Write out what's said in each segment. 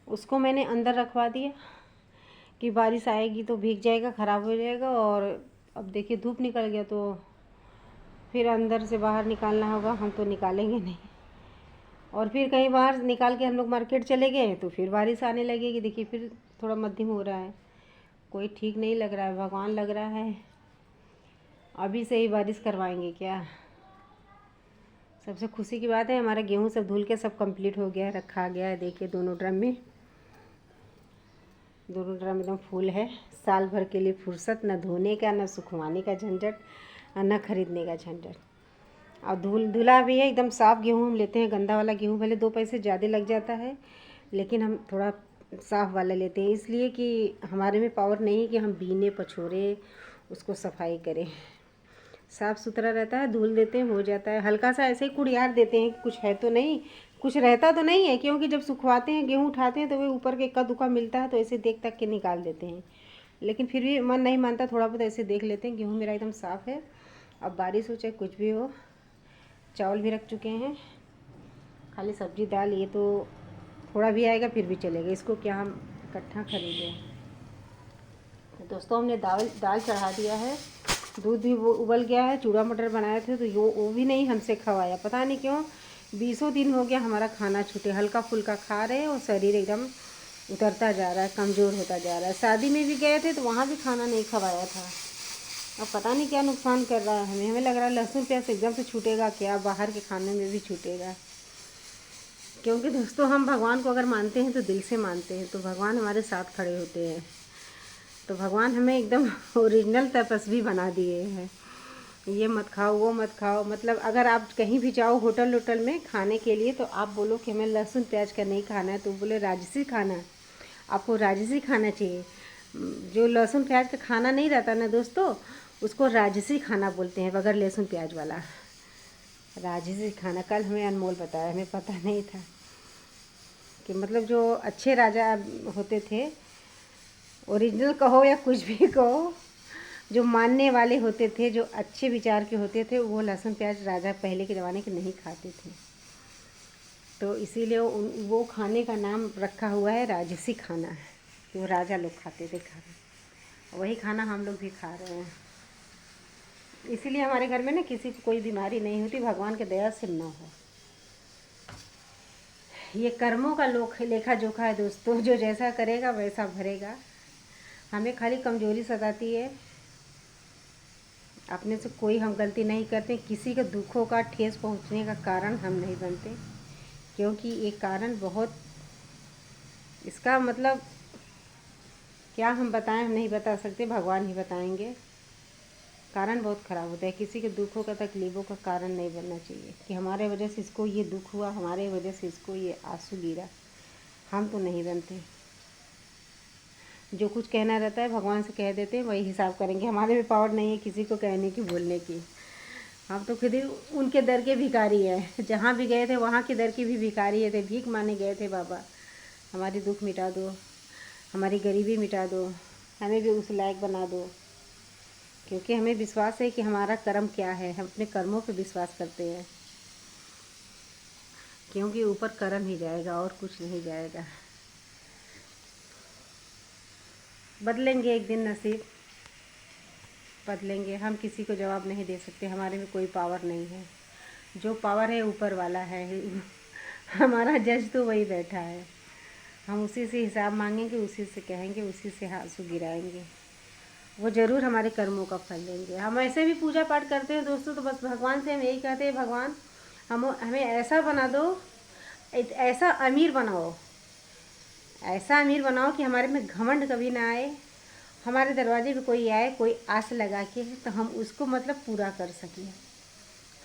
उसको मैंने अंदर रखवा दिया कि बारिश आएगी तो भीग जाएगा, ख़राब हो जाएगा। और अब देखिए धूप निकल गया तो फिर अंदर से बाहर निकालना होगा, हम तो निकालेंगे नहीं। और फिर कहीं बाहर निकाल के हम लोग मार्केट चले गए तो फिर बारिश आने लगेगी। देखिए फिर थोड़ा मध्यम हो रहा है, कोई ठीक नहीं लग रहा है। भगवान लग रहा है अभी से ही बारिश करवाएंगे क्या। सबसे खुशी की बात है हमारा गेहूँ सब धुल के सब कंप्लीट हो गया है, रखा गया है। देखिए दोनों ड्रम में, दोनों ड्रम एकदम फुल है। साल भर के लिए फुर्सत, न धोने का, न सुखवाने का झंझट, न खरीदने का झंझट। और धुला भी है एकदम साफ़ गेहूँ हम लेते हैं। गंदा वाला गेहूँ भले 2 पैसे ज़्यादा लग जाता है, लेकिन हम थोड़ा साफ़ वाला लेते हैं, इसलिए कि हमारे में पावर नहीं है कि हम बीने पछोरे उसको सफाई करें। साफ़ सुथरा रहता है, धुल देते हैं, हो जाता है। हल्का सा ऐसे ही कुड़ियार देते हैं, कुछ है तो नहीं, कुछ रहता तो नहीं है, क्योंकि जब सुखवाते हैं गेहूँ उठाते हैं तो वे ऊपर के इक्का दुक्का मिलता है तो ऐसे देख तक के निकाल देते हैं। लेकिन फिर भी मन नहीं मानता, थोड़ा बहुत ऐसे देख लेते हैं। गेहूँ मेरा एकदम साफ़ है। अब बारिश हो चाहे कुछ भी हो, चावल भी रख चुके हैं। खाली सब्जी दाल ये तो थोड़ा भी आएगा फिर भी चलेगा, इसको क्या हम इकट्ठा खरीदें। तो दोस्तों हमने दाल चढ़ा दिया है, दूध भी वो उबल गया है। चूड़ा मटर बनाए थे तो वो भी नहीं हमसे खवाया, पता नहीं क्यों। 20 दिन हो गया हमारा खाना छूटे। हल्का फुल्का खा रहे हैं और शरीर एकदम उतरता जा रहा है, कमज़ोर होता जा रहा है। शादी में भी गए थे तो वहाँ भी खाना नहीं खवाया था। अब पता नहीं क्या नुकसान कर रहा है हमें लग रहा है लहसुन प्याज एकदम से छूटेगा क्या, बाहर के खाने में भी छूटेगा। क्योंकि दोस्तों हम भगवान को अगर मानते हैं तो दिल से मानते हैं, तो भगवान हमारे साथ खड़े होते हैं। तो भगवान हमें एकदम ओरिजिनल तपस्वी बना दिए हैं। ये मत खाओ, वो मत खाओ। मतलब अगर आप कहीं भी जाओ होटल में खाने के लिए तो आप बोलो कि हमें लहसुन प्याज का नहीं खाना है, तो बोले राजसी खाना है, आपको राजसी खाना चाहिए। जो लहसुन प्याज का खाना नहीं रहता ना दोस्तों, उसको राजसी खाना बोलते हैं, बगैर लहसुन प्याज वाला राजसी खाना। कल हमें अनमोल बताया, हमें पता नहीं था कि मतलब जो अच्छे राजा होते थे, ओरिजिनल कहो या कुछ भी कहो, जो मानने वाले होते थे, जो अच्छे विचार के होते थे, वो लहसुन प्याज राजा पहले के ज़माने के नहीं खाते थे। तो इसीलिए वो खाने का नाम रखा हुआ है राजसी खाना है, कि वो राजा लोग खाते थे खाना। वही खाना हम लोग भी खा रहे हैं। इसीलिए हमारे घर में ना किसी को कोई बीमारी नहीं होती, भगवान के दया से ना हो। ये कर्मों का लेखा जोखा है दोस्तों, जो जैसा करेगा वैसा भरेगा। हमें खाली कमजोरी सताती है, अपने से कोई हम गलती नहीं करते। किसी के दुखों का ठेस पहुंचने का कारण हम नहीं बनते, क्योंकि ये कारण बहुत, इसका मतलब क्या हम बताएं, हम नहीं बता सकते, भगवान ही बताएंगे। कारण बहुत ख़राब होता है। किसी के दुखों का, तकलीफ़ों का कारण नहीं बनना चाहिए कि हमारे वजह से इसको ये दुख हुआ, हमारे वजह से इसको ये आंसू गिरा। हम तो नहीं बनते। जो कुछ कहना रहता है भगवान से कह देते हैं, वही हिसाब करेंगे। हमारे में पावर नहीं है किसी को कहने की, बोलने की। हम तो खुद ही उनके दर के भिखारी हैं। जहाँ भी गए थे वहाँ के दर की भी भिखारी थे, भीख मांगने गए थे, बाबा हमारी दुख मिटा दो, हमारी गरीबी मिटा दो, हमें भी उस लायक बना दो। क्योंकि हमें विश्वास है कि हमारा कर्म क्या है, हम अपने कर्मों पे विश्वास करते हैं। क्योंकि ऊपर कर्म ही जाएगा और कुछ नहीं जाएगा। बदलेंगे एक दिन नसीब, बदलेंगे। हम किसी को जवाब नहीं दे सकते, हमारे में कोई पावर नहीं है। जो पावर है ऊपर वाला है। हमारा जज तो वही बैठा है। हम उसी से हिसाब मांगेंगे, उसी से कहेंगे, उसी से आंसू गिराएंगे। वो ज़रूर हमारे कर्मों का फल देंगे। हम ऐसे भी पूजा पाठ करते हैं दोस्तों, तो बस भगवान से हम यही कहते हैं, भगवान हमें ऐसा बना दो, ऐसा अमीर बनाओ, ऐसा अमीर बनाओ कि हमारे में घमंड कभी ना आए। हमारे दरवाजे पे कोई आए, कोई आस लगा के, तो हम उसको मतलब पूरा कर सकें।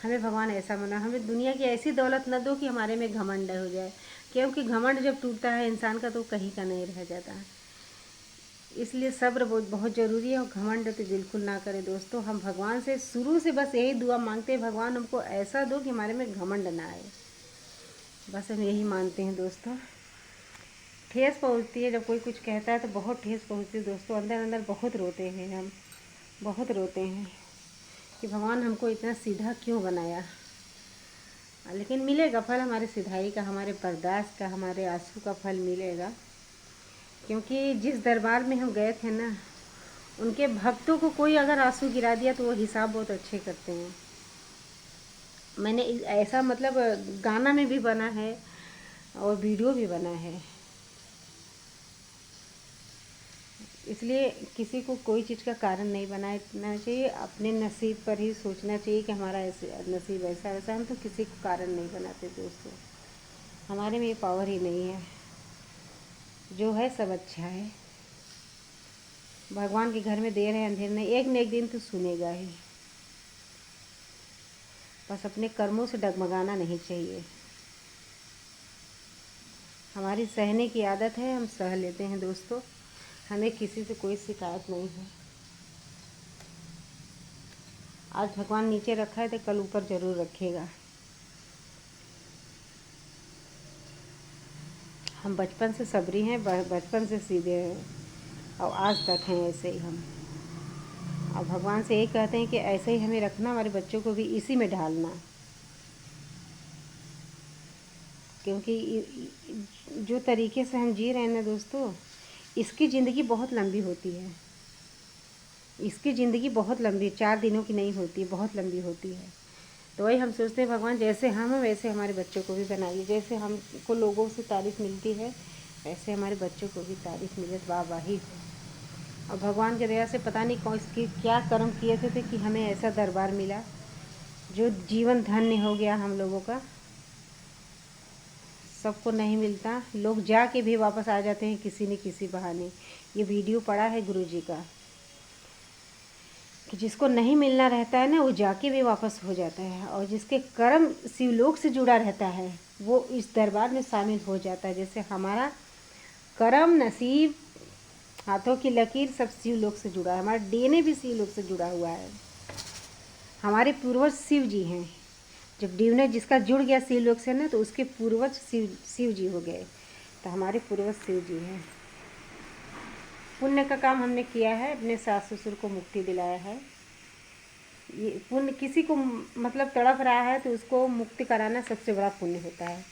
हमें भगवान ऐसा बना, हमें दुनिया की ऐसी दौलत न दो कि हमारे में घमंड हो जाए। क्योंकि घमंड जब टूटता है इंसान का तो कहीं का नहीं रह जाता है। इसलिए सब्र बहुत बहुत ज़रूरी है, और घमंड तो बिल्कुल ना करें दोस्तों। हम भगवान से शुरू से बस यही दुआ मांगते हैं, भगवान हमको ऐसा दो कि हमारे में घमंड ना आए। बस हम यही मानते हैं दोस्तों। ठेस पहुंचती है जब कोई कुछ कहता है, तो बहुत ठेस पहुंचती है दोस्तों। अंदर अंदर बहुत रोते हैं हम, बहुत रोते हैं कि भगवान हमको इतना सीधा क्यों बनाया। लेकिन मिलेगा फल हमारे सिधाई का, हमारे बर्दाश्त का, हमारे आंसू का फल मिलेगा। क्योंकि जिस दरबार में हम गए थे ना, उनके भक्तों को कोई अगर आंसू गिरा दिया तो वो हिसाब बहुत अच्छे करते हैं। मैंने ऐसा मतलब गाना में भी बना है और वीडियो भी बना है। इसलिए किसी को कोई चीज़ का कारण नहीं बनाना चाहिए, अपने नसीब पर ही सोचना चाहिए कि हमारा ऐसे नसीब ऐसा वैसा। हम तो किसी को कारण नहीं बनाते दोस्तों, हमारे में ये पावर ही नहीं है। जो है सब अच्छा है। भगवान के घर में देर है अंधेर नहीं, एक न एक दिन तो सुनेगा ही। बस अपने कर्मों से डगमगाना नहीं चाहिए। हमारी सहने की आदत है, हम सह लेते हैं दोस्तों, हमें किसी से कोई शिकायत नहीं है। आज भगवान नीचे रखा है तो कल ऊपर ज़रूर रखेगा। हम बचपन से सबरी हैं, बचपन से सीधे हैं और आज तक हैं ऐसे ही हम। और भगवान से यही कहते हैं कि ऐसे ही हमें रखना, हमारे बच्चों को भी इसी में ढालना। क्योंकि जो तरीके से हम जी रहे हैं ना दोस्तों, इसकी ज़िंदगी बहुत लंबी होती है। इसकी ज़िंदगी बहुत लंबी, 4 दिनों की नहीं होती, बहुत लंबी होती है। तो वही हम सोचते हैं भगवान जैसे हम हैं वैसे हमारे बच्चों को भी बनाइए। जैसे हमको लोगों से तारीफ़ मिलती है वैसे हमारे बच्चों को भी तारीफ़ मिले, तो वाहवाही हो। और भगवान की दया से पता नहीं कौन इसकी क्या कर्म किए थे कि हमें ऐसा दरबार मिला जो जीवन धन्य हो गया हम लोगों का। सबको नहीं मिलता, लोग जाके भी वापस आ जाते हैं किसी न किसी बहाने। ये वीडियो पड़ा है गुरुजी का कि जिसको नहीं मिलना रहता है ना, वो जाके भी वापस हो जाता है, और जिसके कर्म शिवलोक से जुड़ा रहता है वो इस दरबार में शामिल हो जाता है। जैसे हमारा कर्म, नसीब, हाथों की लकीर सब शिवलोक से जुड़ा है, हमारा डीएनए भी शिवलोक से जुड़ा हुआ है। हमारे पूर्वज शिव जी हैं। जब डीएनए जिसका जुड़ गया शिवलोक से ना, तो उसके पूर्वज शिव जी हो गए। तो हमारे पूर्वज शिव जी हैं। पुण्य का काम हमने किया है, अपने सास ससुर को मुक्ति दिलाया है। ये पुण्य किसी को मतलब तड़प रहा है तो उसको मुक्ति कराना सबसे बड़ा पुण्य होता है।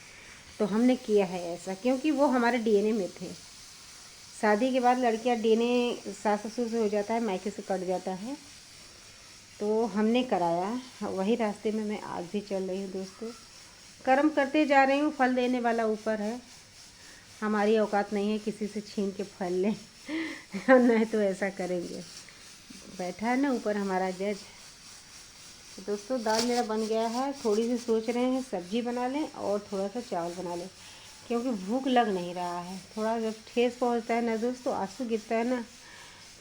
तो हमने किया है ऐसा, क्योंकि वो हमारे डीएनए में थे। शादी के बाद लड़कियां डीएनए सास ससुर से हो जाता है, मायके से कट जाता है, तो हमने कराया। वही रास्ते में मैं आज भी चल रही हूँ दोस्तों। कर्म करते जा रही हूँ, फल देने वाला ऊपर है। हमारी औकात नहीं है किसी से छीन के फल लें नहीं तो ऐसा करेंगे। बैठा है ना ऊपर हमारा जज। तो दोस्तों दाल मेरा बन गया है, थोड़ी सी सोच रहे हैं सब्जी बना लें और थोड़ा सा चावल बना लें, क्योंकि भूख लग नहीं रहा है। थोड़ा जब ठेस पहुंचता है ना दोस्तों, आंसू गिरता है ना,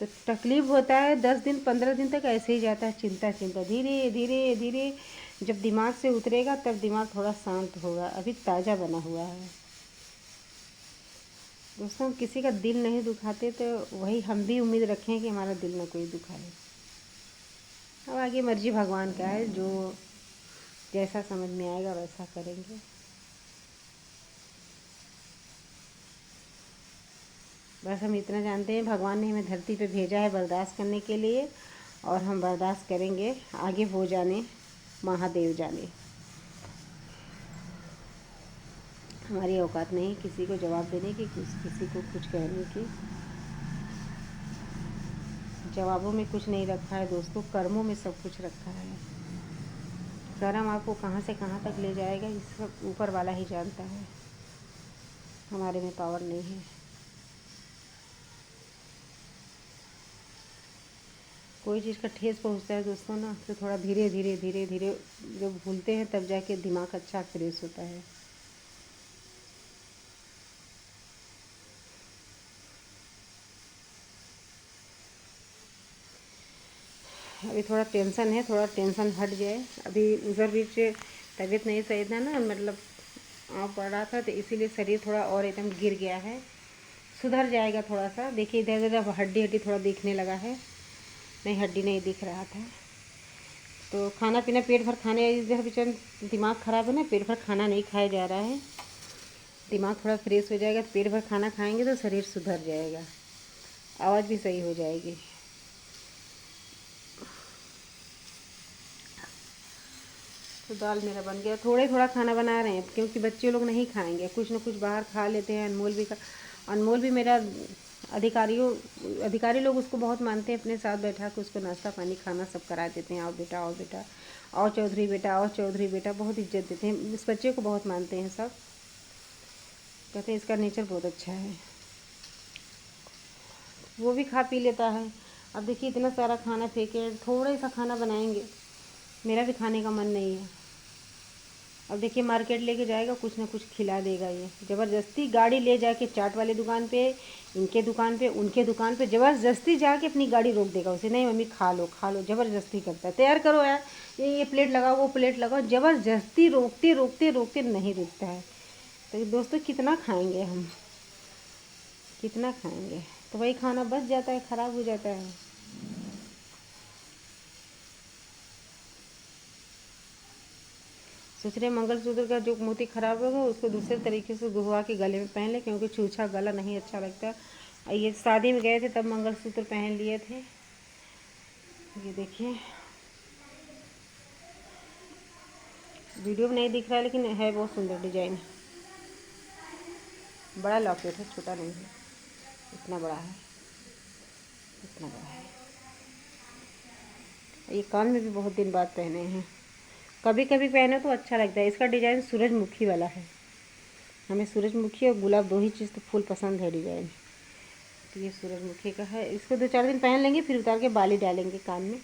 तो तकलीफ़ होता है। 10 दिन 15 दिन तक ऐसे ही जाता है, चिंता चिंता। धीरे धीरे धीरे जब दिमाग से उतरेगा तब दिमाग थोड़ा शांत होगा। अभी ताज़ा बना हुआ है दोस्तों। किसी का दिल नहीं दुखाते तो वही हम भी उम्मीद रखें कि हमारा दिल ना कोई दुखाए। अब आगे मर्जी भगवान का है, जो जैसा समझ में आएगा वैसा करेंगे। बस हम इतना जानते हैं भगवान ने हमें धरती पे भेजा है बर्दाश्त करने के लिए, और हम बर्दाश्त करेंगे। आगे वो जाने, महादेव जाने। हमारी औकात नहीं किसी को जवाब देने की, किसी को कुछ कहने की। जवाबों में कुछ नहीं रखा है दोस्तों, कर्मों में सब कुछ रखा है। कर्म आपको कहाँ से कहाँ तक ले जाएगा इस सब ऊपर वाला ही जानता है, हमारे में पावर नहीं है। कोई चीज़ का ठेस पहुँचता है दोस्तों ना, तो थोड़ा धीरे धीरे धीरे धीरे जब भूलते हैं तब जाके दिमाग अच्छा फ्रेश होता है। अभी थोड़ा टेंशन है, थोड़ा टेंशन हट जाए। अभी उधर बीच तबीयत नहीं सही था ना, मतलब आँव पड़ रहा था, तो इसीलिए शरीर थोड़ा और एकदम गिर गया है। सुधर जाएगा थोड़ा सा। देखिए इधर इधर हड्डी हड्डी थोड़ा दिखने लगा है, नहीं हड्डी नहीं दिख रहा था। तो खाना पीना पेट भर खाने, इधर बीच दिमाग ख़राब है ना, पेट भर खाना नहीं खाया जा रहा है। दिमाग थोड़ा फ्रेश हो जाएगा तो पेट भर खाना खाएंगे तो शरीर सुधर जाएगा, आवाज़ भी सही हो जाएगी। तो दाल मेरा बन गया। थोड़ा थोड़ा खाना बना रहे हैं क्योंकि बच्चे लोग नहीं खाएंगे, कुछ ना कुछ बाहर खा लेते हैं। अनमोल भी अनमोल भी मेरा अधिकारी लोग उसको बहुत मानते हैं, अपने साथ बैठा के उसको नाश्ता पानी खाना सब करा देते हैं। आओ बेटा, आओ बेटा, आओ चौधरी बेटा, आओ चौधरी बेटा, बहुत इज्जत देते हैं। इस बच्चे को बहुत मानते हैं सब, कहते हैं इसका नेचर बहुत अच्छा है। वो भी खा पी लेता है। अब देखिए इतना सारा खाना फेंके, थोड़ा सा खाना बनाएंगे, मेरा भी खाने का मन नहीं है। अब देखिए मार्केट लेके जाएगा, कुछ ना कुछ खिला देगा। ये ज़बरदस्ती गाड़ी ले जाके चाट वाले दुकान पे, इनके दुकान पे, उनके दुकान पे ज़बरदस्ती जाके अपनी गाड़ी रोक देगा उसे। नहीं मम्मी खा लो खा लो, ज़बरदस्ती करता है। तैयार करो यार, ये प्लेट लगाओ, वो प्लेट लगाओ, ज़बरदस्ती रोकते रोकते रोकते नहीं रुकता है। तो दोस्तों कितना खाएंगे हम, कितना खाएंगे। तो वही खाना बच जाता है, ख़राब हो जाता है। सोच रहे मंगलसूत्र का जो मोती ख़राब होगा उसको दूसरे तरीके से घुमा के गले में पहन ले, क्योंकि छूछा गला नहीं अच्छा लगता। ये शादी में गए थे तब मंगलसूत्र पहन लिए थे। ये देखिए वीडियो में नहीं दिख रहा है, लेकिन है बहुत सुंदर डिजाइन। बड़ा लॉकेट है, छोटा नहीं है, इतना बड़ा है, इतना बड़ा है। ये कान में भी बहुत दिन बाद पहने हैं, कभी कभी पहने तो अच्छा लगता है। इसका डिज़ाइन सूरजमुखी वाला है। हमें सूरजमुखी और गुलाब दो ही चीज़ तो फूल पसंद है डिज़ाइन। तो ये सूरजमुखी का है। इसको 2-4 दिन पहन लेंगे, फिर उतार के बाली डालेंगे कान में।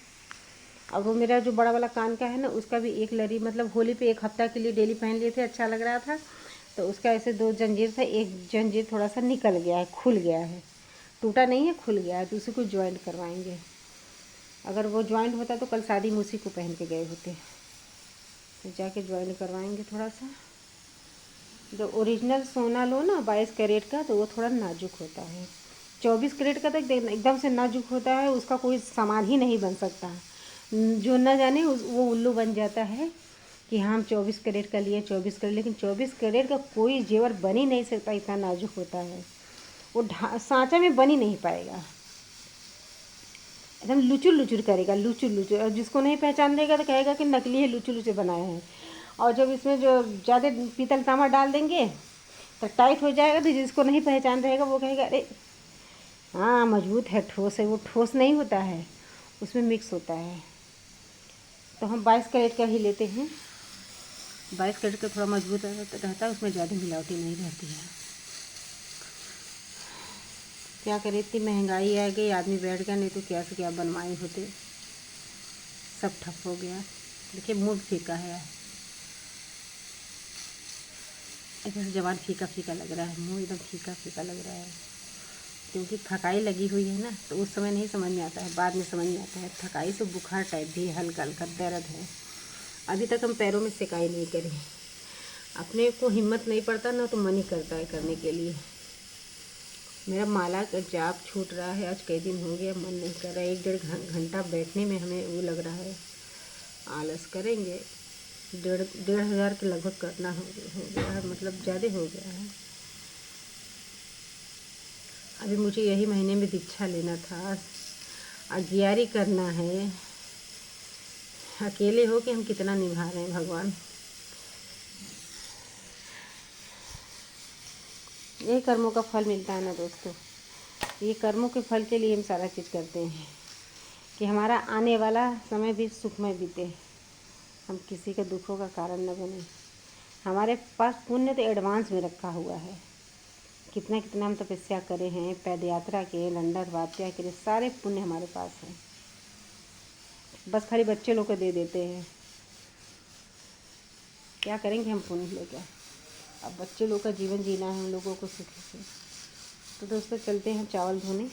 अब वो मेरा जो बड़ा वाला कान का है ना, उसका भी एक लड़ी, मतलब होली पे 1 हफ्ता के लिए डेली पहन लिए थे, अच्छा लग रहा था। तो उसका ऐसे 2 जंजीर था, एक जंजीर थोड़ा सा निकल गया है, खुल गया है, टूटा नहीं है, खुल गया है। तो उसी को ज्वाइंट करवाएंगे। अगर वो ज्वाइंट होता तो कल शादी में उसी को पहन के गए होते। तो जाके ज्वाइंट करवाएंगे थोड़ा सा। जो ओरिजिनल सोना लो ना 22 कैरेट का, तो वो थोड़ा नाजुक होता है। 24 कैरेट का तो एकदम से नाजुक होता है, उसका कोई सामान ही नहीं बन सकता। जो न जाने वो उल्लू बन जाता है कि हम 24 कैरेट का लिए, 24 कैरेट, लेकिन 24 कैरेट का कोई जेवर बन ही नहीं सकता, इतना नाजुक होता है। वो सांचा में बन ही नहीं पाएगा, एकदम लुचुर लुचुर करेगा, लुचुर लुचुर। और जिसको नहीं पहचान देगा तो कहेगा कि नकली है, लुचुर लुचुर बनाए हैं। और जब इसमें जो ज़्यादा पीतल तांबा डाल देंगे तो टाइट हो जाएगा, तो जिसको नहीं पहचान रहेगा वो कहेगा अरे हाँ मजबूत है, ठोस है। वो ठोस नहीं होता है, उसमें मिक्स होता है। तो हम 22 कैरेट का ही लेते हैं। 22 कैरेट का थोड़ा मजबूत रहता है, उसमें ज़्यादा मिलावटी नहीं रहती है। क्या करें, इतनी महंगाई आ गई, आदमी बैठ गया, नहीं तो क्या से क्या बनवाए होते। सब ठप हो गया। देखिए मूड फीका है, एकदम जबान फीका फीका लग रहा है, मुंह एकदम फीका फीका लग रहा है, क्योंकि थकाई लगी हुई है ना। तो उस समय नहीं समझ में आता है, बाद में समझ में आता है। थकाई से बुखार टाइप भी हल्का हल्का दर्द है। अभी तक हम पैरों में सिकाई नहीं करी, अपने को हिम्मत नहीं पड़ता ना, तो मन ही करता है करने के लिए। मेरा माला का जाप छूट रहा है, आज कई दिन हो गया, मन नहीं कर रहा है। 1-1.5 घंटा बैठने में हमें वो लग रहा है, आलस करेंगे। 1,500 के लगभग करना हो गया है, मतलब ज़्यादा हो गया है। अभी मुझे यही महीने में दीक्षा लेना था, अगियारी करना है। अकेले हो कि हम कितना निभा रहे हैं भगवान। यही कर्मों का फल मिलता है ना दोस्तों। ये कर्मों के फल के लिए हम सारा चीज़ करते हैं कि हमारा आने वाला समय भी सुखमय बीते, हम किसी के दुखों का कारण न बने। हमारे पास पुण्य तो एडवांस में रखा हुआ है। कितना कितना हम तपस्या करे हैं, पैद यात्रा के, लंडन वात्या के लिए सारे पुण्य हमारे पास हैं। बस खाली बच्चे लोग को दे देते हैं। क्या करेंगे हम पुण्य लेकर? अब बच्चे लोग का जीवन जीना है हम लोगों को सुखी से। तो दोस्तों चलते हैं चावल धोने।